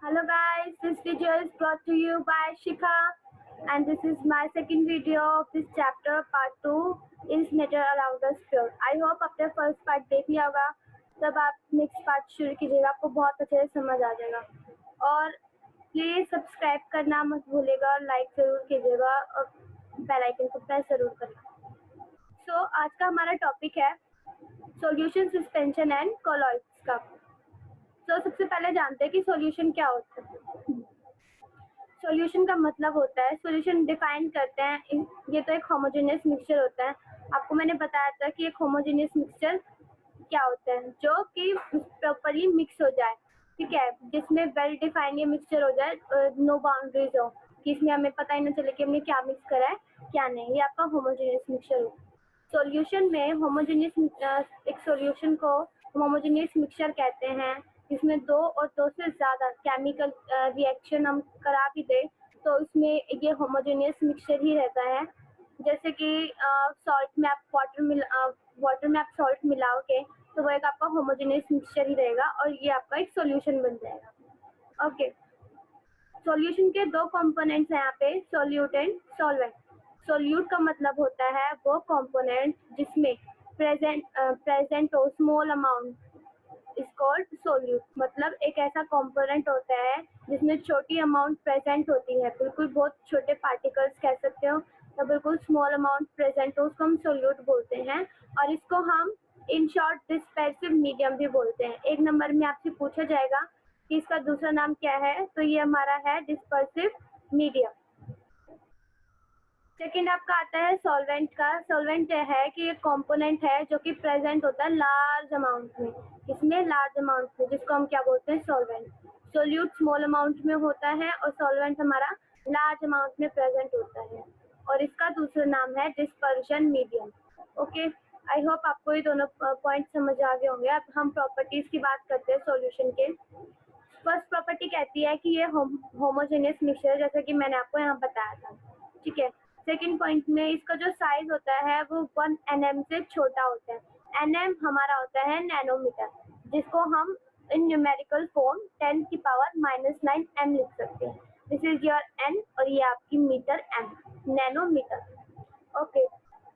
Hello guys, this video is brought to you by Shikha and this is my second video of this chapter part 2 is nature around us pure. I hope आपने first part देख लिया होगा, तब आप next part शुरू कीजिएगा, आपको बहुत अच्छे से समझ आ जाएगा। और प्लीज़ सब्सक्राइब करना मत भूलिएगा और लाइक ज़रूर कीजिएगा और बेल आइकन को प्रेस ज़रूर करना। सो आज का हमारा टॉपिक है सॉल्यूशन सस्पेंशन एंड कॉलॉइड्स का। तो सबसे पहले जानते हैं कि सॉल्यूशन क्या होता है। सॉल्यूशन का मतलब होता है, सॉल्यूशन डिफाइन करते हैं, ये तो एक होमोजेनियस मिक्सचर होता है। आपको मैंने बताया था कि एक होमोजेनियस मिक्सचर क्या होता है, जो कि प्रॉपरली मिक्स हो जाए, ठीक है, जिसमें वेल डिफाइन ये मिक्सचर हो जाए, नो बाउंड्रीज हो कि इसमें हमें पता ही ना चले कि हमने क्या मिक्स करा है क्या नहीं, ये आपका होमोजेनियस मिक्सचर हो। सॉल्यूशन में होमोजेनियस एक सॉल्यूशन को होमोजेनियस मिक्सचर कहते हैं, इसमें दो और दो से ज़्यादा केमिकल रिएक्शन हम करा भी दें तो इसमें ये होमोजेनियस मिक्सचर ही रहता है। जैसे कि सॉल्ट में आप वाटर में आप सॉल्ट मिलाओगे तो वो एक आपका होमोजेनियस मिक्सचर ही रहेगा और ये आपका एक सॉल्यूशन बन जाएगा। ओके, सॉल्यूशन के दो कंपोनेंट्स हैं यहाँ पे, सोल्यूट एंड सॉल्वेंट। सोल्यूट का मतलब होता है वो कंपोनेंट जिसमें प्रेजेंट हो small amount is called solute. मतलब एक ऐसा कंपोनेंट होता है जिसमें छोटी अमाउंट प्रेजेंट होती है, बिल्कुल बहुत छोटे पार्टिकल्स कह सकते हो, तो बिल्कुल स्मॉल अमाउंट प्रेजेंट हो उसको हम सोल्यूट बोलते हैं। और इसको हम इन शॉर्ट डिस्पर्सिव मीडियम भी बोलते हैं। एक नंबर में आपसे पूछा जाएगा कि इसका दूसरा नाम क्या है, तो ये हमारा है डिस्पर्सिव मीडियम। सेकेंड आपका आता है सॉल्वेंट का। सॉल्वेंट है कि एक कंपोनेंट है जो कि प्रेजेंट होता है लार्ज अमाउंट में, इसमें लार्ज अमाउंट में, जिसको हम क्या बोलते हैं सोल्वेंट। सोल्यूट स्मॉल अमाउंट में होता है और सॉल्वेंट हमारा लार्ज अमाउंट में प्रेजेंट होता है, और इसका दूसरा नाम है dispersion medium. Okay, I hope आपको ये दोनों पॉइंट समझ आ गए होंगे। अब हम प्रॉपर्टीज की बात करते हैं सॉल्यूशन के। फर्स्ट प्रॉपर्टी कहती है कि ये होमोजेनियस मिक्सचर, जैसा कि मैंने आपको यहाँ बताया था, ठीक है। सेकंड पॉइंट में इसका जो साइज होता है वो 1 nm से छोटा होता है। nm हमारा होता है नैनोमीटर, जिसको हम इन न्यूमेरिकल फॉर्म 10 की पावर -9 m लिख सकते हैं। दिस इज योर n और ये आपकी metre m, nanometre. Okay,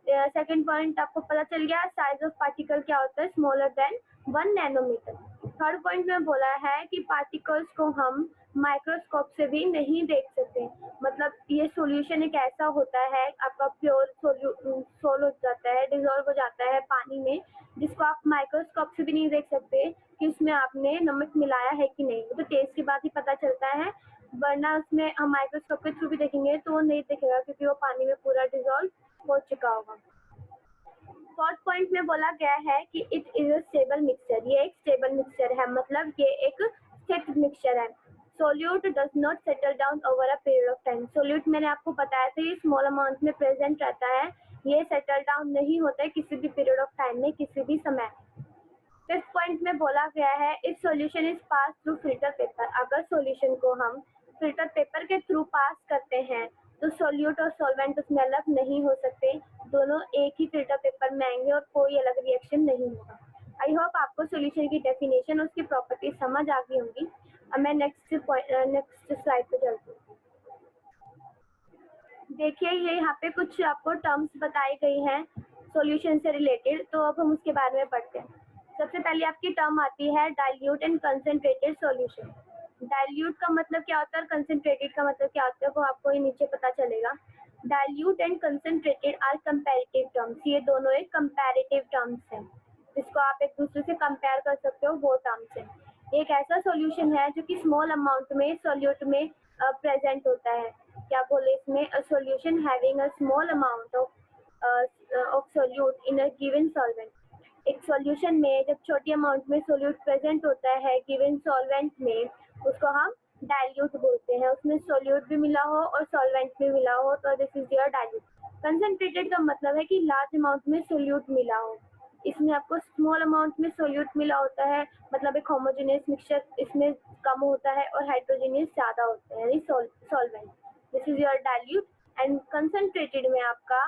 second point आपको पता चल गया, साइज ऑफ पार्टिकल क्या होता है, smaller than 1 nanometre. Third point में बोला है कि पार्टिकल्स को हम माइक्रोस्कोप से भी नहीं देख सकते। मतलब ये सॉल्यूशन एक ऐसा होता है, आपका प्योर सोल हो जाता है, डिजोल्व हो जाता है पानी में, जिसको आप माइक्रोस्कोप से भी नहीं देख सकते कि उसमें आपने नमक मिलाया है कि नहीं। तो टेस्ट के बाद ही पता चलता है, वरना उसमें हम माइक्रोस्कोप के थ्रू भी देखेंगे तो वो नहीं दिखेगा क्योंकि वो पानी में पूरा डिजोल्व हो चुका होगा। फोर्थ पॉइंट में बोला गया है कि it is a stable mixture, ये एक स्टेबल मिक्सचर है, मतलब ये एक स्थिर मिक्सचर है। Solute does not settle down over a period of time. Solute मैंने आपको बताया था ये स्मॉल अमाउंट में प्रेजेंट रहता है, ये सेटल डाउन नहीं होता है किसी भी पीरियड ऑफ टाइम में, किसी भी समय। फिफ्थ पॉइंट में बोला गया है if solution is pass through filter paper. अगर सॉल्यूशन को हम फिल्टर पेपर के थ्रू पास करते हैं तो सोल्यूट और सॉल्वेंट उसमें अलग नहीं हो सकते, दोनों एक ही फिल्टर पेपर में आएंगे और कोई अलग रिएक्शन नहीं होगा। आई होप आपको सॉल्यूशन की डेफिनेशन और उसकी प्रॉपर्टी समझ आ गई होंगी। अब मैं नेक्स्ट स्लाइड पे चलती हूँ। देखिए ये यहाँ पे कुछ आपको टर्म्स बताई गई हैं सॉल्यूशन से रिलेटेड, तो अब हम उसके बारे में पढ़ते हैं। सबसे पहले आपकी टर्म आती है dilute and concentrated solution. Dilute का मतलब क्या होता है और कंसंट्रेटेड का मतलब क्या होता है वो आपको ये नीचे पता चलेगा। Dilute and concentrated are comparative terms, ये दोनों एक कंपैरेटिव टर्म्स हैं, जिसको आप एक दूसरे से कंपेयर कर सकते हो, वो टर्म्स हैं। एक ऐसा सॉल्यूशन है जो कि स्मॉल अमाउंट में सोल्यूट में प्रेजेंट होता है। क्या बोले इसमें, a solution having a small amount of solute in a given solvent. एक सॉल्यूशन में जब छोटी अमाउंट में सोल्यूट प्रेजेंट होता है गिवन सॉल्वेंट में, उसको हम डाइल्यूट बोलते हैं। उसमें सोल्यूट भी मिला हो और सॉल्वेंट भी मिला हो, तो this is your dilute. Concentrated का मतलब है कि लार्ज अमाउंट में सोल्यूट मिला हो, इसमें आपको स्मॉल अमाउंट में सोल्यूट मिला होता है, मतलब एक होमोजेनियस मिक्सचर इसमें कम होता है और हाइड्रोजेनियस ज़्यादा होता है, यानी solvent. This is your dilute. And concentrated में आपका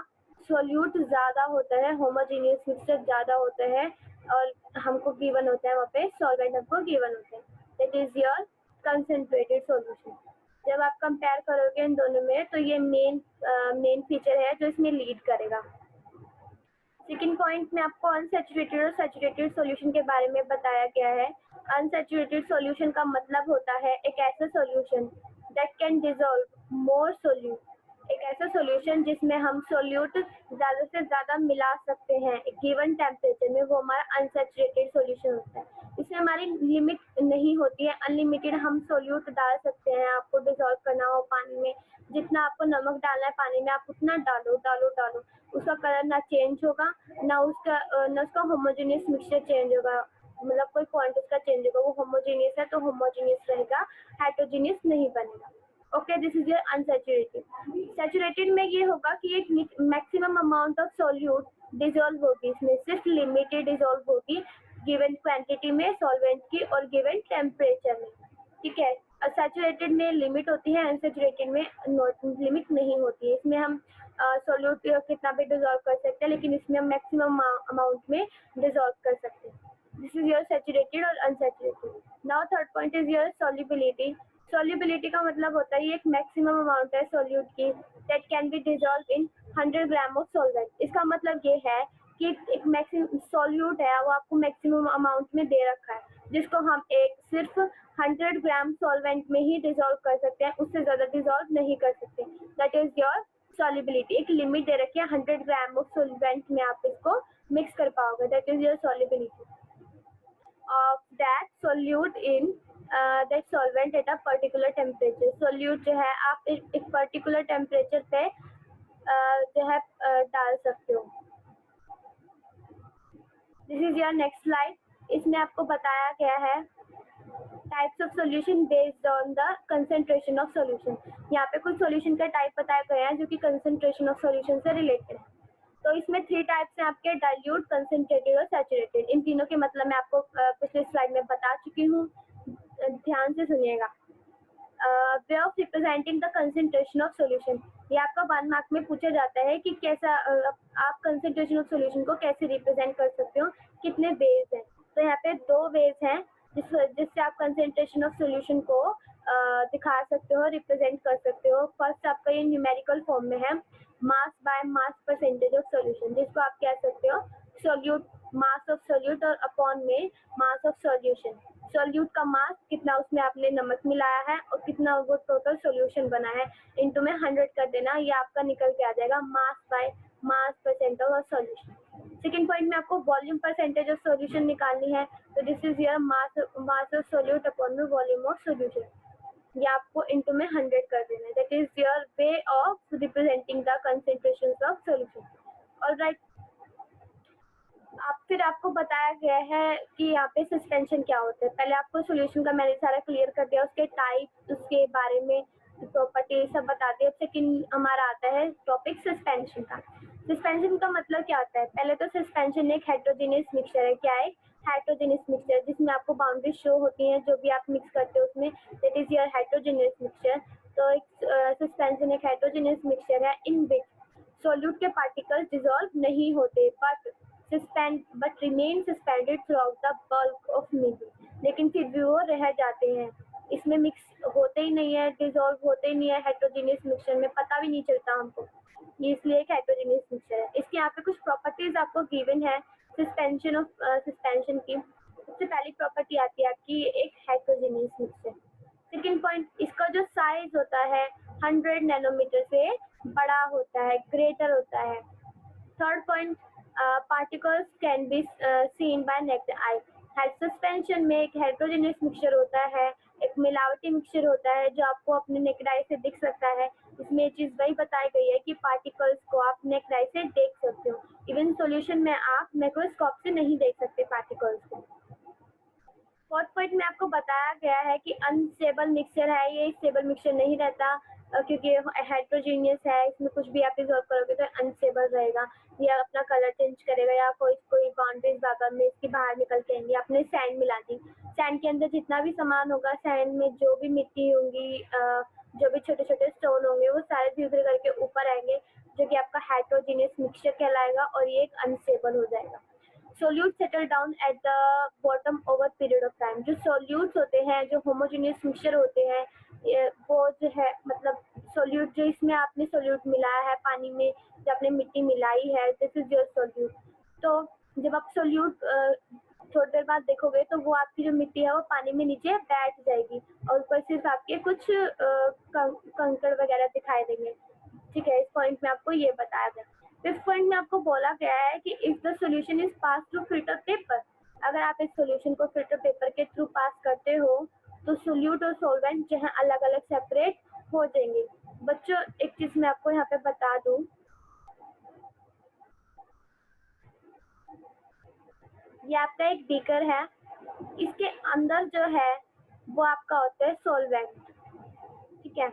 सोल्यूट ज़्यादा होता है, होमोजेनियस मिक्सचर ज़्यादा होता है और हमको गिवन होता है वहाँ पे सॉल्वेंट हमको गिवन होता है, that is your concentrated solution. जब आप कंपेयर करोगे इन दोनों में तो ये मेन फीचर है जो इसमें लीड करेगा। सेकेंड पॉइंट में आपको अनसैचुरेटेड और सैचुरेटेड सॉल्यूशन के बारे में बताया गया है। अनसैचुरेटेड सॉल्यूशन का मतलब होता है एक ऐसा solution that can dissolve more solute, एक ऐसा सॉल्यूशन जिसमें हम सोल्यूट ज़्यादा से ज़्यादा मिला सकते हैं एक गिवन टेम्परेचर में, वो हमारा अनसैचुरेटेड सॉल्यूशन होता है। इसमें हमारी लिमिट नहीं होती है, अनलिमिटेड हम सोल्यूट डाल सकते हैं। आपको डिसॉल्व करना हो पानी में, जितना आपको नमक डालना है पानी में आप उतना डालो डालो डालो, उसका कलर ना चेंज होगा ना उसका होमोजेनियस मिक्सचर चेंज होगा, मतलब कोई पॉइंट उसका चेंज होगा। वो होमोजेनियस है तो होमोजेनियस रहेगा, हेटेरोजेनियस नहीं बनेगा। Okay, this is your unsaturated. Saturated में ये होगा कि एक maximum amount of solute dissolve होगी, इसमें सिर्फ लिमिटेड डिसॉल्व होगी गिवन क्वांटिटी में सॉल्वेंट की और गिवन टेम्परेचर में। ठीक है, सैचुरेटेड में लिमिट होती है, अनसैचुरेटेड में लिमिट नहीं होती है। इसमें हम सोल्यूट कितना भी डिसॉल्व कर सकते हैं, लेकिन इसमें हम मैक्सिमम अमाउंट में डिसॉल्व कर सकते हैं। दिस इज योर सैचुरेटेड और unsaturated. Now third point is your solubility. Solubility का मतलब होता है ये एक मैक्सिमम अमाउंट है सोल्यूट की that can be dissolve in 100 gram of solvent. इसका मतलब ये है कि एक मैक्सिमम सॉल्यूट है वो आपको मैक्सिमम अमाउंट में दे रखा है, जिसको हम एक सिर्फ 100 ग्राम सॉल्वेंट में ही डिसॉल्व कर सकते हैं, उससे ज़्यादा डिसॉल्व नहीं कर सकते। That is your solubility. एक लिमिट दे रखी है, 100 ग्राम ऑफ सॉल्वेंट में आप इसको मिक्स कर पाओगे, that is your solubility of that solute in that solvent at a particular temperature। solute जो है आप एक particular temperature पे जो है डाल सकते हो। This is your next slide। इसमें आपको बताया गया है types of solution based on the concentration of solution. यहाँ पे कुछ सॉल्यूशन का टाइप बताया गया है जो कि कंसंट्रेशन ऑफ सॉल्यूशन से रिलेटेड है। तो इसमें 3 टाइप्स हैं आपके, डाइल्यूट, कंसंट्रेटेड और सैचुरेटेड। इन तीनों के मतलब मैं आपको पिछले स्लाइड में बता चुकी हूँ, ध्यान से सुनिएगा। Way of representing the concentration of solution, ये आपका 1 मार्क में पूछा जाता है कि कैसा आप कंसंट्रेशन ऑफ सॉल्यूशन को कैसे रिप्रेजेंट कर सकते हो, कितने वेज हैं। तो यहाँ पे 2 वेज हैं जिससे आप कंसंट्रेशन ऑफ सॉल्यूशन को दिखा सकते हो, रिप्रेजेंट कर सकते हो। फर्स्ट आपका ये न्यूमेरिकल फॉर्म में है, mass by mass percentage of solution, जिसको आप कह सकते हो सोल्यूट, मास ऑफ सोल्यूट और अपॉन में मास ऑफ सॉल्यूशन। सोल्यूट का मास कितना उसमें आपने नमक मिलाया है और कितना वो टोटल सॉल्यूशन बना है, इनटू में 100 कर देना, ये आपका निकल के आ जाएगा mass by mass percentage of solution. Second point में आपको वॉल्यूम परसेंटेज ऑफ सॉल्यूशन निकालनी है, तो this is your mass of solute upon में वॉल्यूम ऑफ सॉल्यूशन, ये आपको इनटू में 100 कर देना है। That is your way of representing the concentration of solution. Alright, फिर आपको बताया गया है कि यहाँ पे सस्पेंशन क्या होता है। पहले आपको सॉल्यूशन का मैंने सारा क्लियर कर दिया, उसके टाइप, उसके बारे में प्रॉपर्टी सब बता दिया। सेकंड हमारा आता है टॉपिक सस्पेंशन का। सस्पेंशन का मतलब क्या होता है? पहले तो सस्पेंशन एक हेटेरोजेनियस मिक्सचर है। क्या है? हेटेरोजेनियस मिक्सचर, जिसमें आपको बाउंड्री शो होती है, जो भी आप मिक्स करते हो उसमें, that is your heterogeneous mixture. तो एक सस्पेंशन एक हेटेरोजेनियस मिक्सचर है इन विच सोल्यूट के पार्टिकल्स डिसॉल्व नहीं होते but remain suspended throughout the bulk of medium, लेकिन फिर भी वो रह जाते हैं, इसमें मिक्स होते ही नहीं है, डिसॉल्व होते ही नहीं है। हेटेरोजेनियस मिक्सचर में पता भी नहीं चलता हमको, ये इसलिए एक हेटेरोजेनियस मिक्सचर है। इसके यहाँ पे कुछ प्रॉपर्टीज आपको गिवन है सस्पेंशन की। सबसे पहली प्रॉपर्टी आती है आपकी एक हेटेरोजेनियस मिक्सचर। सेकेंड पॉइंट, इसका जो साइज होता है 100 नैनोमीटर से बड़ा होता है, ग्रेटर होता है। Third point, particles can be seen by naked eye. Suspension में एक हेटेरोजेनियस मिक्सचर होता है, एक मिलावटी मिक्सचर होता है जो आपको अपने नेक्ड आई से दिख सकता है। इसमें ये चीज़ वही बताई गई है कि पार्टिकल्स को आप नेक्ड आई से देख सकते हो, इवन सॉल्यूशन में आप माइक्रोस्कोप से नहीं देख सकते पार्टिकल्स को। फोर्थ पॉइंट में आपको बताया गया है कि अनस्टेबल मिक्सचर है, ये स्टेबल मिक्सचर नहीं रहता क्योंकि हेटेरोजेनियस है, इसमें कुछ भी आप डिसॉल्व करोगे तो अनस्टेबल रहेगा, या अपना कलर चेंज करेगा, या कोई बाउंड्रीज बागर में इसकी बाहर निकल के आएंगी। आपने सैंड मिला दी, सैंड के अंदर जितना भी सामान होगा, सैंड में जो भी मिट्टी होंगी, जो भी छोटे छोटे स्टोन होंगे, वो सारे धीरे धीरे करके ऊपर आएंगे, जो कि आपका हेटेरोजेनियस मिक्सचर कहलाएगा और ये एक अनस्टेबल हो जाएगा। Solute settle down at the bottom over period of time. जो सोल्यूट्स होते हैं, जो होमोजेनियस मिक्सचर होते हैं, वो जो है मतलब सोल्यूट जो इसमें आपने सोल्यूट मिलाया है पानी में, जो आपने मिट्टी मिलाई है, दिस इज योर सोल्यूट। तो जब आप सोल्यूट थोड़ी देर बाद देखोगे तो वो आपकी जो मिट्टी है वो पानी में नीचे बैठ जाएगी और ऊपर सिर्फ आपके कुछ कंकड़ वगैरह दिखाई देंगे। ठीक है, इस पॉइंट में आपको ये बताया गया। इस पॉइंट में आपको बोला गया है कि if the solution is pass through filter paper, अगर आप इस सॉल्यूशन को फिल्टर पेपर के थ्रू पास करते हो तो सोल्यूट और सॉल्वेंट जो है अलग अलग सेपरेट हो जाएंगे। बच्चों एक चीज मैं आपको यहाँ पे बता दूं, ये आपका एक बीकर है, इसके अंदर जो है वो आपका होता है सॉल्वेंट। ठीक है,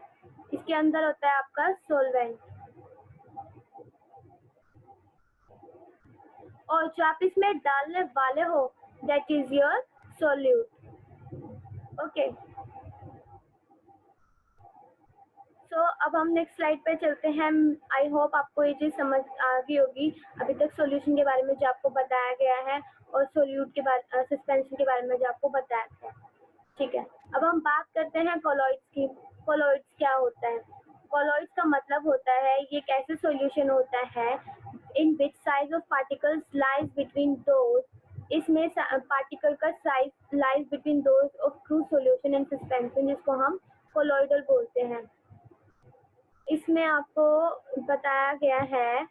इसके अंदर होता है आपका सॉल्वेंट और जो आप इसमें डालने वाले हो that is your solute. Okay, so अब हम नेक्स्ट स्लाइड पे चलते हैं। आई होप आपको ये चीज़ समझ आ गई होगी अभी तक सॉल्यूशन के बारे में जो आपको बताया गया है और सोल्यूट के बारे सस्पेंशन के बारे में जो आपको बताया गया है। ठीक है, अब हम बात करते हैं कोलॉइड्स की। कोलॉइड्स क्या होता है? कोलॉइड्स का मतलब होता है ये एक ऐसे सॉल्यूशन होता है in which size of particles lies between those, इसमें पार्टिकल का size lies between those of true solution and suspension, जिसको हम कोलॉइडल बोलते हैं। इसमें आपको बताया गया है,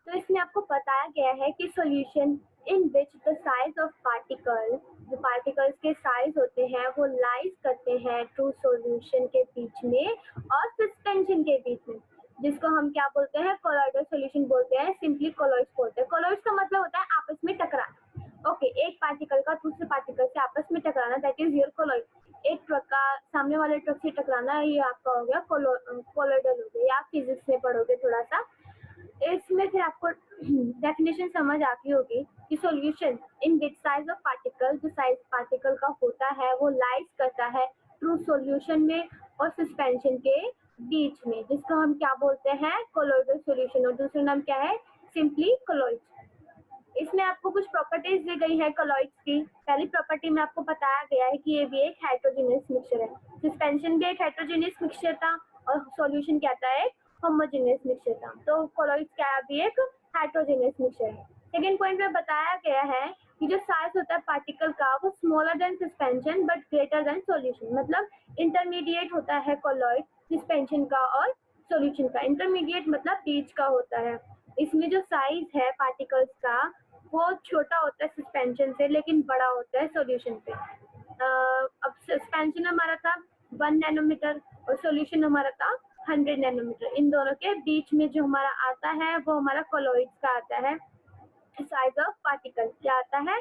तो इसमें आपको बताया गया है कि solution in which the size of particle, जो पार्टिकल्स के साइज होते हैं वो लाइज करते हैं ट्रू सॉल्यूशन के बीच में और सस्पेंशन के बीच में, जिसको हम क्या बोलते हैं? कोलॉइडल सॉल्यूशन बोलते हैं, सिंपली कोलॉइड्स बोलते हैं। कोलॉइड्स का मतलब होता है आपस में टकराना। ओके, एक पार्टिकल का दूसरे पार्टिकल से आपस में टकराना, दैट इज योर कोलॉइड। एक ट्रक का सामने वाले ट्रक से टकराना, ये आपका हो गया कोलॉइडल हो गया। या आप फिजिक्स में पढ़ोगे थोड़ा सा, इसमें फिर आपको डेफिनेशन समझ आती होगी कि solution in which size of particle, जो साइज पार्टिकल का होता है वो लाइज करता है ट्रू सॉल्यूशन में और सस्पेंशन के बीच में, जिसको हम क्या बोलते हैं? कोलॉइडल सॉल्यूशन, और दूसरा नाम क्या है? Simply colloids. इसमें आपको कुछ प्रॉपर्टीज दी गई है कोलॉइड्स की। पहली प्रॉपर्टी में आपको बताया गया है कि ये भी एक हेटेरोजेनियस मिक्सचर है। सस्पेंशन भी एक हेटेरोजेनियस मिक्सचर था और सॉल्यूशन क्या था? एक होमोजेनियस मिक्सचर था। तो कोलॉइड्स क्या भी एक हेटेरोजेनियस मिक्सचर है। सेकेंड पॉइंट में बताया गया है कि जो साइज होता है पार्टिकल का वो smaller than suspension but greater than solution, मतलब इंटरमीडिएट होता है कोलॉइड सस्पेंशन का और सॉल्यूशन का। इंटरमीडिएट मतलब बीच का होता है। इसमें जो साइज है पार्टिकल्स का वो छोटा होता है सस्पेंशन से, लेकिन बड़ा होता है सॉल्यूशन पे। अब सस्पेंशन हमारा था 1 नैनोमीटर और सॉल्यूशन हमारा था 100 नैनोमीटर। इन दोनों के बीच में जो हमारा आता है वो हमारा कोलॉइड्स का आता है साइज ऑफ पार्टिकल। क्या आता है?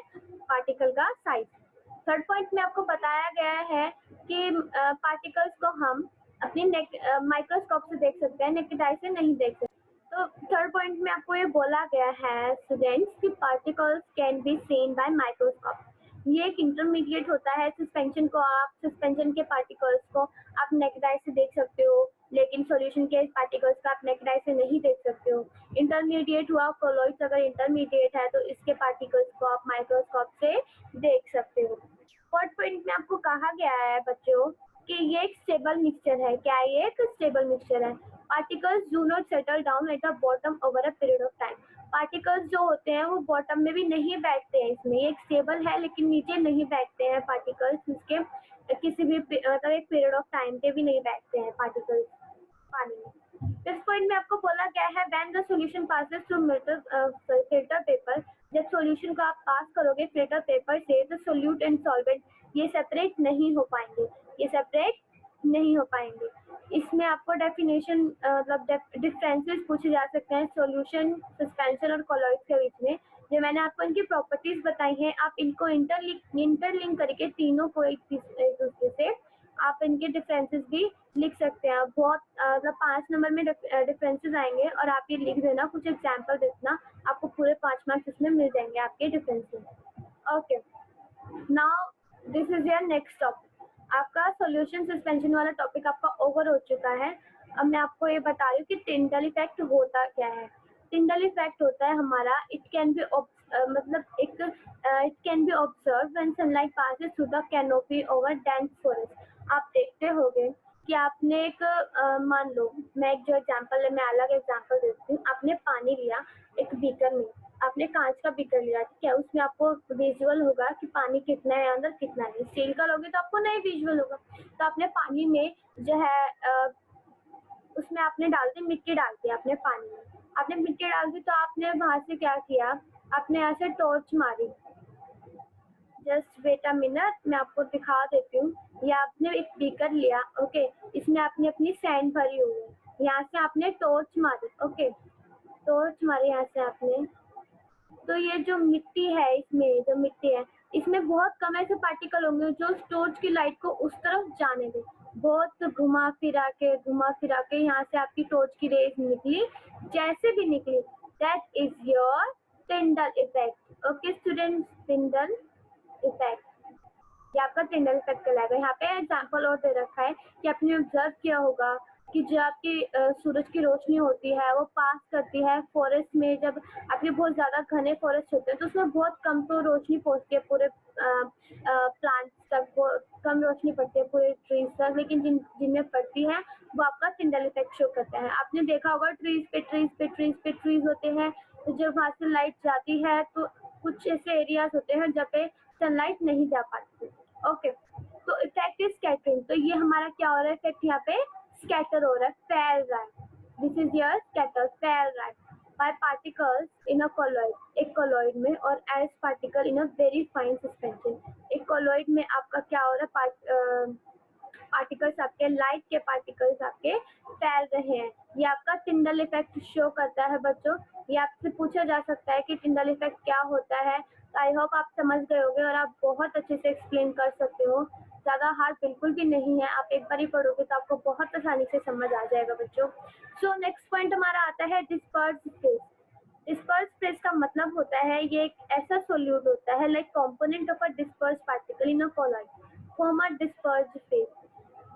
पार्टिकल का साइज। थर्ड पॉइंट में आपको बताया गया है कि पार्टिकल्स को हम अपनी माइक्रोस्कोप से देख सकते हैं, नेकेड आई से नहीं देख सकते। तो थर्ड पॉइंट में आपको ये बोला गया है स्टूडेंट्स कि particles can be seen by microscope. ये एक इंटरमीडिएट होता है सस्पेंशन को, आप सस्पेंशन के पार्टिकल्स को आप नेकेड आई से देख सकते हो, लेकिन सॉल्यूशन के पार्टिकल्स को आप नेकेड आई से नहीं देख सकते हो। इंटरमीडिएट हुआ कोलॉइड्स, अगर इंटरमीडिएट है तो इसके पार्टिकल्स को आप माइक्रोस्कोप से देख सकते हो। फोर्थ पॉइंट में आपको कहा गया है बच्चों कि ये एक स्टेबल मिक्सचर है। क्या ये एक स्टेबल मिक्सचर है? Particles do not settle down at the bottom over a period of time. Particles जो होते हैं वो बॉटम में भी नहीं बैठते हैं, इसमें एक स्टेबल है लेकिन नीचे नहीं बैठते हैं पार्टिकल्स, इसके किसी भी मतलब एक पीरियड ऑफ टाइम पे भी नहीं बैठते हैं पार्टिकल्स पानी में। इस पॉइंट में आपको बोला गया है when the solution passes through filter paper, जब सॉल्यूशन को आप पास करोगे फिल्टर पेपर से तो सोल्यूट एंड सॉल्वेंट ये सेपरेट नहीं हो पाएंगे, ये सेपरेट नहीं हो पाएंगे। इसमें आपको डेफिनेशन मतलब डिफरेंसेस पूछे जा सकते हैं सॉल्यूशन, सस्पेंशन और कोलॉइड्स के बीच में। जो मैंने आपको इनकी प्रॉपर्टीज बताई हैं, आप इनको इंटरलिंक करके तीनों को एक दूसरे से आप इनके डिफरेंसेस भी लिख सकते हैं। बहुत मतलब 5 नंबर में डिफरेंसेस आएंगे और आप ये लिख देना, कुछ एग्जाम्पल देना, आपको पूरे 5 मार्क्स इसमें मिल जाएंगे आपके differences. Okay, now this is your next topic. आपका सॉल्यूशन सस्पेंशन वाला टॉपिक आपका ओवर हो चुका है। अब मैं आपको ये बता रही हूँ कि टिंडल इफेक्ट होता क्या है। टिंडल इफेक्ट होता है हमारा, इट कैन बी मतलब एक it can be observe when sunlight passes through the canopy over dense forest. आप देखते होंगे कि आपने एक मान लो, मैं एक जो एग्जांपल है, मैं अलग एग्जांपल देती हूँ। आपने पानी लिया एक बीकर में, आपने कांच का बीकर लिया, ठीक है, उसमें आपको विजुअल होगा कि पानी कितना है अंदर कितना नहीं। स्टील का लोगे तो आपको नहीं विजुअल होगा। तो आपने पानी में जो है उसमें आपने डाल दी मिट्टी, डाल दी आपने पानी में, आपने मिट्टी डाल दी, तो आपने वहां से क्या किया, आपने ऐसे टॉर्च मारी। जस्ट वेट अ मिनट, मैं आपको दिखा देती हूँ। ये आपने एक बीकर लिया, ओके, इसमें आपने अपनी सैंड भरी हुई है, यहाँ से आपने टॉर्च मारी, ओके, टॉर्च मारी यहाँ से आपने। तो ये जो मिट्टी है, इसमें जो मिट्टी है, इसमें बहुत कम ऐसे पार्टिकल होंगे जो उस टॉर्च की लाइट को उस तरफ जाने दे। बहुत घुमा फिरा के यहाँ से आपकी टॉर्च की रेज निकली, जैसे भी निकली, that is your Tyndall effect. Okay students, Tyndall effect, ये आपका टिंडल इफेक्ट कहलाएगा। यहाँ पे एग्जाम्पल और दे रखा है कि आपने ऑब्जर्व किया होगा कि जो आपकी सूरज की रोशनी होती है वो पास करती है फॉरेस्ट में। जब आपके बहुत ज़्यादा घने फॉरेस्ट होते हैं तो उसमें बहुत कम तो रोशनी पहुँचती है पूरे प्लांट्स तक, बहुत कम रोशनी पड़ती है पूरे ट्रीज तक, लेकिन जिनमें पड़ती है वो आपका टिंडल इफेक्ट शो करता है। आपने देखा होगा ट्रीज होते हैं, तो जब वहाँ से लाइट जाती है तो कुछ ऐसे एरियाज होते हैं जहाँ पे सनलाइट नहीं जा पाती। ओके, तो इफेक्ट इज स्कैटरिंग। तो ये हमारा क्या हो रहा है, इफेक्ट यहाँ पे स्कैटर हो रहा है, फैल रहा है। दिस इज योर स्कैटर, फैल रहा है by particles in a colloid, एक कॉलॉइड में, और as particle in a very fine suspension. एक कॉलॉइड में आपका क्या हो रहा है, पार्टिकल्स आपके, लाइट के पार्टिकल्स आपके फैल रहे हैं। ये आपका टिंडल इफेक्ट शो करता है बच्चों। ये आपसे पूछा जा सकता है कि टिंडल इफेक्ट क्या होता है। आई होप आप समझ गए होंगे और आप बहुत अच्छे से एक्सप्लेन कर सकते हो। ज़्यादा हार्ड बिल्कुल भी नहीं है, आप एक बार ही पढ़ोगे तो आपको बहुत आसानी से समझ आ जाएगा बच्चों। सो नेक्स्ट पॉइंट हमारा आता है डिस्पर्स फेज। डिस्पर्स फेज का मतलब होता है ये एक ऐसा सोल्यूट होता है like component of a disperse particle in a colloid form a disperse phase.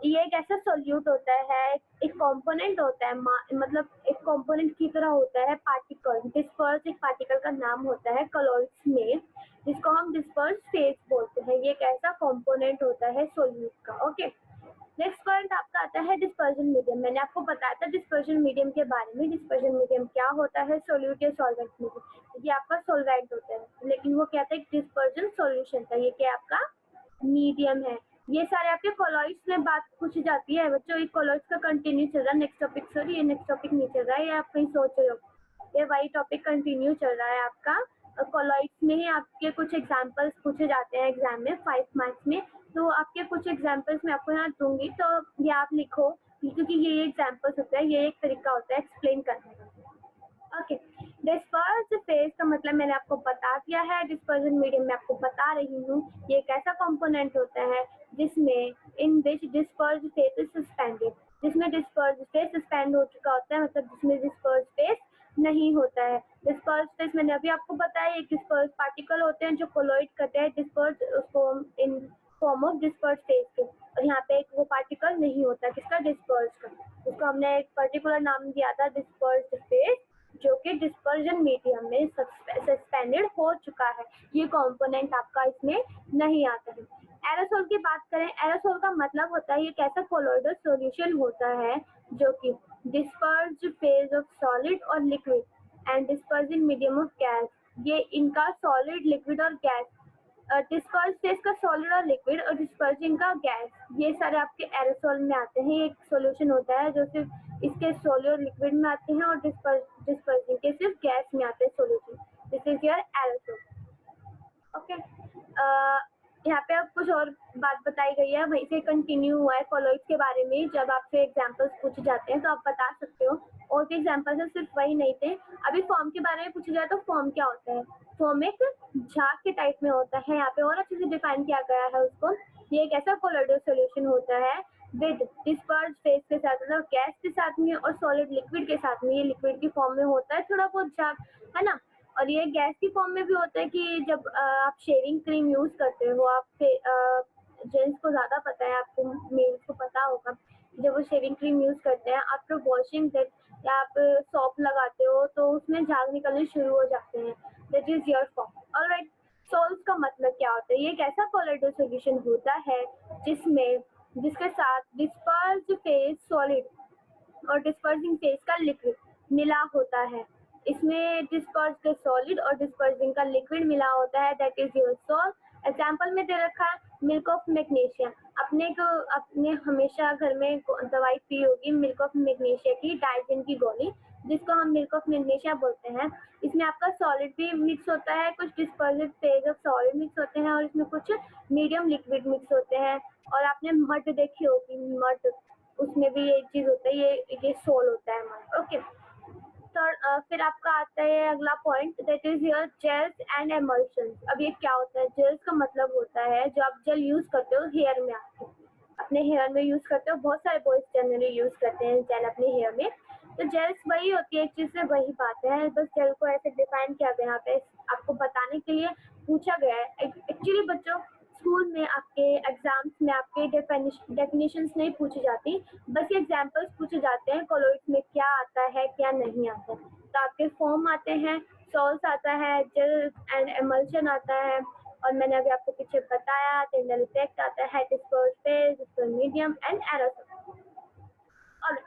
ये एक ऐसा सोल्यूट होता है, एक कंपोनेंट होता है, मतलब एक कंपोनेंट की तरह होता है पार्टिकल। डिस्पर्स एक पार्टिकल का नाम होता है कॉलॉइड्स में, जिसको हम डिस्पर्स फेज बोलते हैं। ये एक ऐसा कंपोनेंट होता है सोल्यूट का। ओके, नेक्स्ट पॉइंट आपका आता है डिस्पर्जन मीडियम। मैंने आपको बताया था डिस्पर्जन मीडियम के बारे में। डिस्पर्जन मीडियम क्या होता है, सोल्यूट या सॉल्वेंट मीडियम। ये आपका सॉल्वेंट होता है, लेकिन वो क्या था, एक डिस्पर्जन सॉल्यूशन था। ये क्या आपका मीडियम है। ये सारे आपके कॉलॉइड्स में बात पूछी जाती है बच्चों। एक कॉलॉइड्स का कंटिन्यू चल रहा है, नेक्स्ट टॉपिक, सॉरी ये नेक्स्ट टॉपिक नहीं चल रहा है, ये आप कहीं सोच रहे हो, ये वही टॉपिक कंटिन्यू चल रहा है आपका। कॉलॉइड्स में ही आपके कुछ एग्जाम्पल्स पूछे जाते हैं एग्जाम में 5 मार्क्स में। तो आपके कुछ एग्जाम्पल्स मैं आपको यहाँ दूंगी, तो ये आप लिखो, क्योंकि ये एग्जाम्पल्स होता है, ये एक तरीका होता है एक्सप्लेन करने का। ओके, डिस्पर्स फेज का मतलब मैंने आपको बता दिया है। डिस्पर्जन मीडियम में आपको बता रही हूँ, ये एक ऐसा कंपोनेंट होता है जिसमें इन विच डिस्पर्स फेज इज सस्पेंडेड, जिसमें डिस्पर्स फेज सस्पेंड हो चुका होता है, मतलब जिसमें डिस्पर्स फेज नहीं होता है। डिस्पर्स फेज मैंने अभी आपको बताया, एक डिस्पर्स पार्टिकल होते हैं जो कोलॉइड करते हैं डिस्पर्स उसको in form of disperse phase के, और यहाँ पे एक वो पार्टिकल नहीं होता किसका, डिस्पर्स का। उसको हमने एक पर्टिकुलर नाम दिया था डिस्पर्स फेज, जो कि डिस्पर्जन मीडियम में सस्पेंडेड हो चुका है। ये कंपोनेंट आपका इसमें नहीं आता है। एरोसोल की बात करें, एरोसोल का मतलब होता है ये एक ऐसा कोलोइडल सॉल्यूशन होता है जो कि डिस्पर्ज फेज ऑफ सॉलिड और liquid and dispersing medium of gas. ये इनका सॉलिड, लिक्विड और गैस, डिस्पर्स फेज का सॉलिड और लिक्विड और डिस्पर्जिंग का गैस, ये सारे आपके एरोसोल में आते हैं। एक सॉल्यूशन होता है जो सिर्फ इसके सॉलिड और लिक्विड में आते हैं और डिस्पर्जिंग के सिर्फ गैस में आते हैं solution. This is your aerosol. Okay, यहाँ पे अब कुछ और बात बताई गई है, वहीं से कंटिन्यू हुआ है कॉलॉइड्स के बारे में। जब आपसे एग्जांपल्स पूछे जाते हैं तो आप बता सकते हो, और भी एग्जांपल्स है, सिर्फ वही नहीं थे। अभी फॉर्म के बारे में पूछा जाए तो फॉर्म क्या होता है, फॉर्म एक झाग के टाइप में होता है। यहाँ पे और अच्छे से डिफाइन किया गया है उसको। ये एक ऐसा कोलोइडल सॉल्यूशन होता है विद डिस्पर्स फेज के साथ, मतलब गैस के साथ में और सॉलिड लिक्विड के साथ में। ये लिक्विड की फॉर्म में होता है थोड़ा बहुत झाग, है ना। और ये गैस की फॉर्म में भी होता है कि जब आप शेविंग क्रीम यूज करते हो, आप जेंट्स को ज़्यादा पता है, आपको मेल्स को पता होगा, जब वो शेविंग क्रीम यूज करते हैं आफ्टर वॉशिंग दैट, या आप सॉप लगाते हो तो उसमें झाग निकलने शुरू हो जाते हैं। That is your form. Alright, sols का मतलब क्या होता है? ये एक ऐसा कोलोइडल सॉल्यूशन होता है जिसके साथ डिस्पर्स्ड फेज सॉलिड और डिस्पर्सिंग फेज का लिक्विड मिला होता है। इसमें डिस्पर्स का सॉलिड और डिस्पर्सिंग का लिक्विड मिला होता है, that is your salt. Example में दे रखा है मिल्क ऑफ मैग्नीशिया। अपने हमेशा घर में दवाई पी होगी मिल्क ऑफ मैग्नीशिया की, डाइजिन की गोली, जिसको हम मिल्क ऑफ मैग्नीशिया बोलते हैं। इसमें आपका सॉलिड भी मिक्स होता है, कुछ dispersive phase of solid mix होते हैं और इसमें कुछ मीडियम लिक्विड मिक्स होते हैं। और आपने मड देखी होगी, मड, उसमें भी ये चीज होता है, ये सोल होता है मड। ओके, तो फिर आपका आता है अगला point, that is your gels and emulsion. अब ये क्या होता है? जेल्स का मतलब होता है जो आप जेल यूज करते हो हेयर में, आपके अपने हेयर में यूज करते हो, बहुत सारे बॉयज जनरली यूज करते हैं जेल अपने हेयर में। तो जेल्स वही होती है, एक चीज से वही बात है, बस जेल को ऐसे डिफाइन किया गया यहाँ पे आपको बताने के लिए पूछा गया है। एक्चुअली बच्चों, स्कूल में आपके एग्जाम्स में आपके डेफिनेशंस नहीं पूछी जाती, बस ये एग्जाम्पल्स पूछे जाते हैं कोलोइड्स में क्या आता है क्या नहीं आता है। तो आपके फॉर्म आते हैं, सॉल्स आता है, जेल एंड एमल्शन आता है, और मैंने अभी आपको पीछे बताया टिंडल इफेक्ट आता है, disperse phase, disperse medium and aerosol. और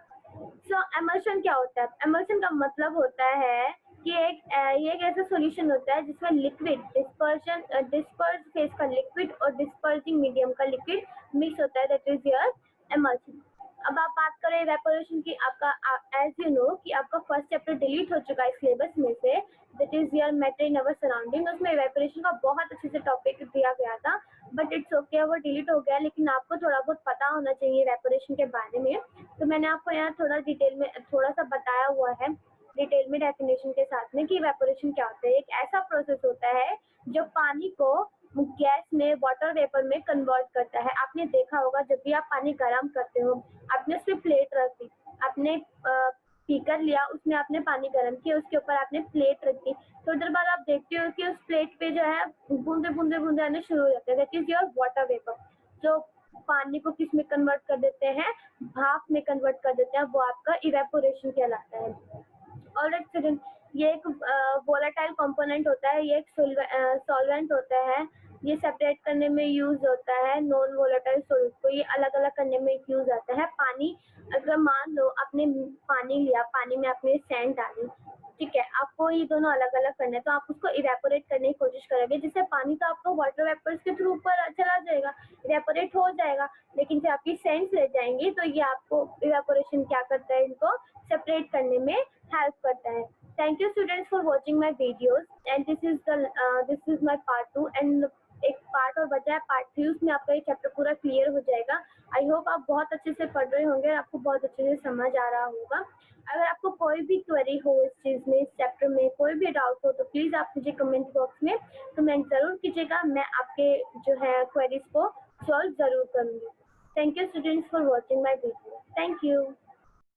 सो एमल्शन क्या होता है? एमल्शन का मतलब होता है कि ये एक ऐसा सॉल्यूशन होता है जिसमें लिक्विड डिस्पर्स फेज का लिक्विड और डिस्पर्सिंग मीडियम का लिक्विड मिक्स होता है, दैट इज योर एमल्शन। अब आप बात करें इवेपोरेशन की, आपका एज यू नो कि आपका फर्स्ट चैप्टर डिलीट हो चुका है सिलेबस में से, that is your matter in our surrounding. उसमें इवेपोरेशन का बहुत अच्छे से टॉपिक दिया गया था, बट इट्स ओके, वो डिलीट हो गया, लेकिन आपको थोड़ा बहुत पता होना चाहिए इवेपोरेशन के बारे में। तो मैंने आपको यहाँ थोड़ा डिटेल में थोड़ा सा बताया हुआ है, डिटेल में डेफिनेशन के साथ में, कि इवेपोरेशन क्या होता है। एक ऐसा प्रोसेस होता है जो पानी को गैस में, वाटर वेपर में कन्वर्ट करता है। आपने देखा होगा जब भी आप पानी गर्म करते हो, आपने उसमें प्लेट रख दी, आपने स्पीकर लिया, उसमें आपने पानी गर्म किया, उसके ऊपर आपने प्लेट रख दी, थोड़ी देर बाद आप देखते हो कि उस प्लेट पे जो है बूंदे बूंदे बूंदे आने शुरू हो जाते हैं, that is your water vapour. जो पानी को किस में कन्वर्ट कर देते हैं? भाप में कन्वर्ट कर देते हैं, वो आपका इवेपोरेशन कहलाता है। ऑलराइट स्टूडेंट, ये एक वोलेटाइल कंपोनेंट होता है, ये एक सॉल्वेंट होता है, ये सेपरेट करने में यूज होता है नॉन वोलेटाइल सॉल्यूट को, ये अलग अलग करने में यूज आता है। पानी, अगर मान लो आपने पानी लिया, पानी में आपने सैंड डाली, ठीक है, आपको ये दोनों अलग अलग करने हैं, तो आप उसको इवेपोरेट करने की कोशिश करोगे, जिससे पानी तो आपको वाटर वेपर्स के थ्रू ऊपर चला जाएगा, इवेपोरेट हो जाएगा, लेकिन जब आपकी सैंड्स रह जाएंगी तो ये आपको इवेपोरेशन क्या करता है? इनको सेपरेट करने में हेल्प करता है। Thank you students for watching my videos, and this is my part 2, and एक पार्ट और बचा है, पार्ट 3, उसमें आपका ये चैप्टर पूरा क्लियर हो जाएगा। आई होप आप बहुत अच्छे से पढ़ रहे होंगे, आपको बहुत अच्छे से समझ आ रहा होगा। अगर आपको कोई भी क्वेरी हो इस चीज़ में, इस चैप्टर में कोई भी डाउट हो, तो प्लीज़ आप मुझे कमेंट बॉक्स में कमेंट ज़रूर कीजिएगा, मैं आपके जो है क्वेरीज को सॉल्व ज़रूर करूँगी। Thank you students for watching my video. Thank you.